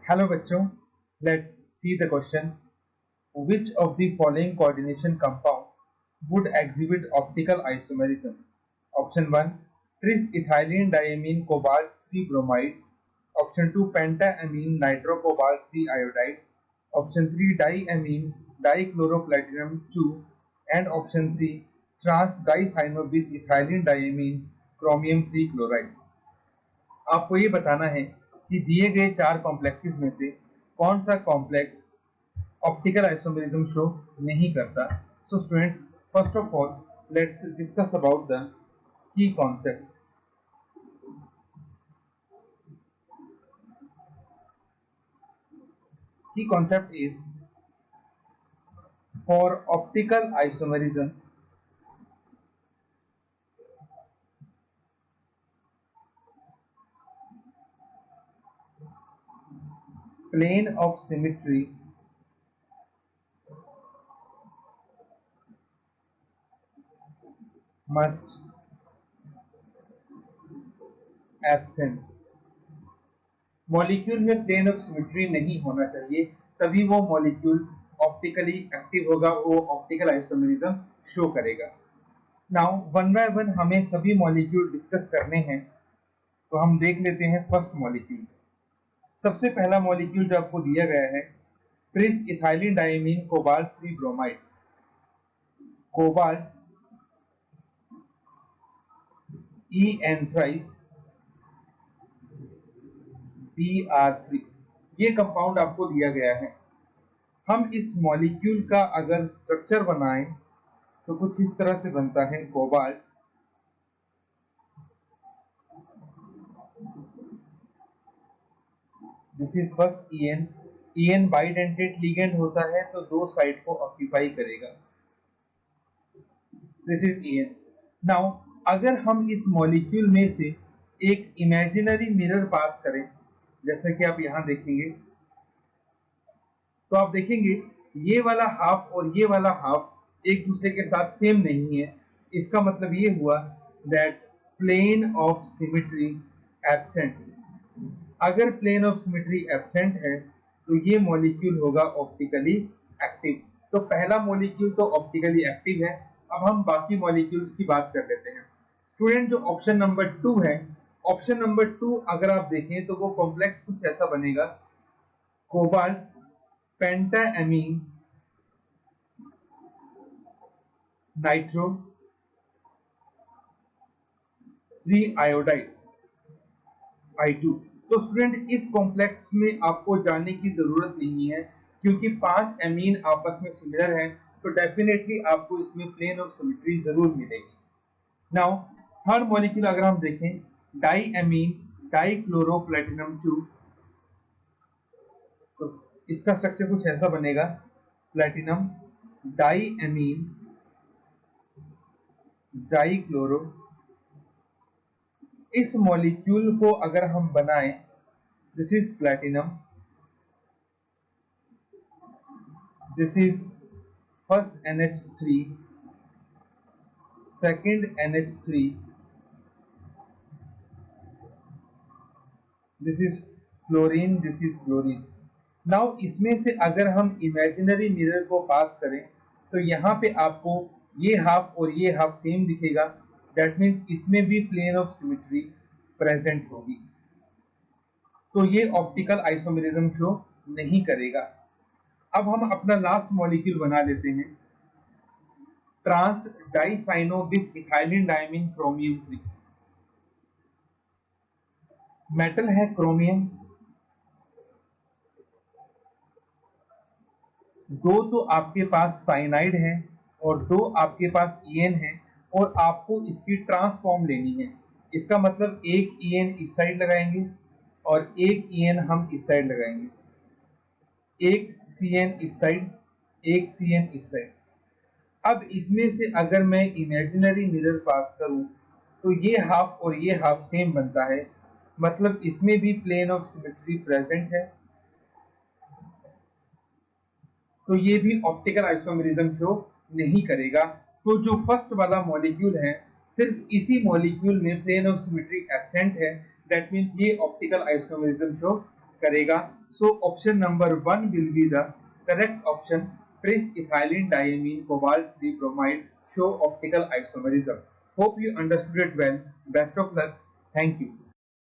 Hello बच्चों, let's see the question. Which of the following coordination compounds would exhibit optical isomerism? Option 1, tris-ethylene diamine cobalt 3 bromide. Option 2, pentaamine nitrocobalt 3 iodide. Option 3, diamine dichloroplatinum 2. And option C, trans dicyanobis ethylene diamine chromium 3 chloride. आपको ये बताना है कि दिए गए चार complexes में से कौन सा कॉम्प्लेक्स ऑप्टिकल आइसोमेरिज्म शो नहीं करता। So student, first of all let's discuss about the key concept. की concept is for optical isomerism plane of symmetry must absent। Molecule में प्लेन ऑफ सिमेट्री नहीं होना चाहिए, तभी वो मॉलिक्यूल ऑप्टिकली एक्टिव होगा, वो ऑप्टिकल आइसोमेरिज्म शो करेगा। नाउ वन बाय वन हमें सभी मॉलिक्यूल डिस्कस करने हैं, तो हम देख लेते हैं फर्स्ट मॉलिक्यूल। सबसे पहला मॉलिक्यूल जो आपको दिया गया है tris ethylene diamine cobalt 3 bromide. Cobalt e n thrice Br3, ये कंपाउंड आपको दिया गया है। हम इस मॉलिक्यूल का अगर स्ट्रक्चर बनाएं तो कुछ इस तरह से बनता है। Cobalt this is first En। En bidentate ligand होता है तो दो साइड को ऑक्यूपाई करेगा। This is En। नाउ अगर हम इस मॉलिक्यूल में से एक इमेजिनरी मिरर पास करें, जैसे कि आप यहां देखेंगे, तो आप देखेंगे ये वाला हाफ और ये वाला हाफ एक दूसरे के साथ सेम नहीं है। इसका मतलब ये हुआ that plane of symmetry absent. अगर प्लेन ऑफ सिमेट्री एब्सेंट है तो ये मॉलिक्यूल होगा ऑप्टिकली एक्टिव। तो पहला मॉलिक्यूल तो ऑप्टिकली एक्टिव है। अब हम बाकी मॉलिक्यूल्स की बात कर लेते हैं। स्टूडेंट, जो ऑप्शन नंबर 2 है, ऑप्शन नंबर 2 अगर आप देखें तो वो कॉम्प्लेक्स कुछ ऐसा बनेगा। Cobalt पेंटाएमीन nitro 3 iodide I2। तो स्टूडेंट, इस कॉम्प्लेक्स में आपको जाने की जरूरत नहीं है, क्योंकि 5 एमीन आपस में सिमिलर है, तो डेफिनेटली आपको इसमें प्लेन ऑफ सिमेट्री जरूर मिलेगी। नाउ थर्ड मॉलिक्यूल अगर हम देखें, डाईएमीन डाइक्लोरोप्लेटिनम 2, तो इसका स्ट्रक्चर कुछ ऐसा बनेगा। Platinum diamine dichloro. इस मॉलिक्यूल को अगर हम बनाएं, this is platinum, this is first NH3, second NH3, this is fluorine, this is chlorine. Now इसमें से अगर हम इमेजिनरी मिरर को पास करें तो यहाँ पे आपको ये हाफ और ये हाफ सेम दिखेगा। दैट मीन्स इसमें भी प्लेन ऑफ सिमेट्री प्रेजेंट होगी, तो ये ऑप्टिकल आइसोमेरिज्म शो नहीं करेगा। अब हम अपना लास्ट मॉलिक्यूल बना लेते हैं, trans dicyanobis ethylene diamine chromium 3। Metal है क्रोमियम, दो तो आपके पास साइनाइड है और दो आपके पास En है, और आपको इसकी ट्रांसफॉर्म लेनी है। इसका मतलब एक En इस साइड लगाएंगे और एक En हम इस साइड लगाएंगे, एक Cn इस साइड, एक Cn इस साइड। अब इसमें से अगर मैं इमेजिनरी मिरर पास करूं तो ये हाफ और ये हाफ सेम बनता है, मतलब इसमें भी प्लेन ऑफ सिमेट्री प्रेजेंट है, तो ये भी ऑप्टिकल आइसोमेरिज्म शो नहीं करेगा। तो जो फर्स्ट वाला मॉलिक्यूल है, सिर्फ इसी मॉलिक्यूल में प्लेन ऑफ सिमेट्री एब्सेंट है, दैट मीन्स ये ऑप्टिकल आइसोमेरिज्म शो करेगा। So option number 1 will be the correct option. Tris ethylene diamine cobalt 3 bromide show optical isomerism. Hope you understood it well. Best of luck. Thank you.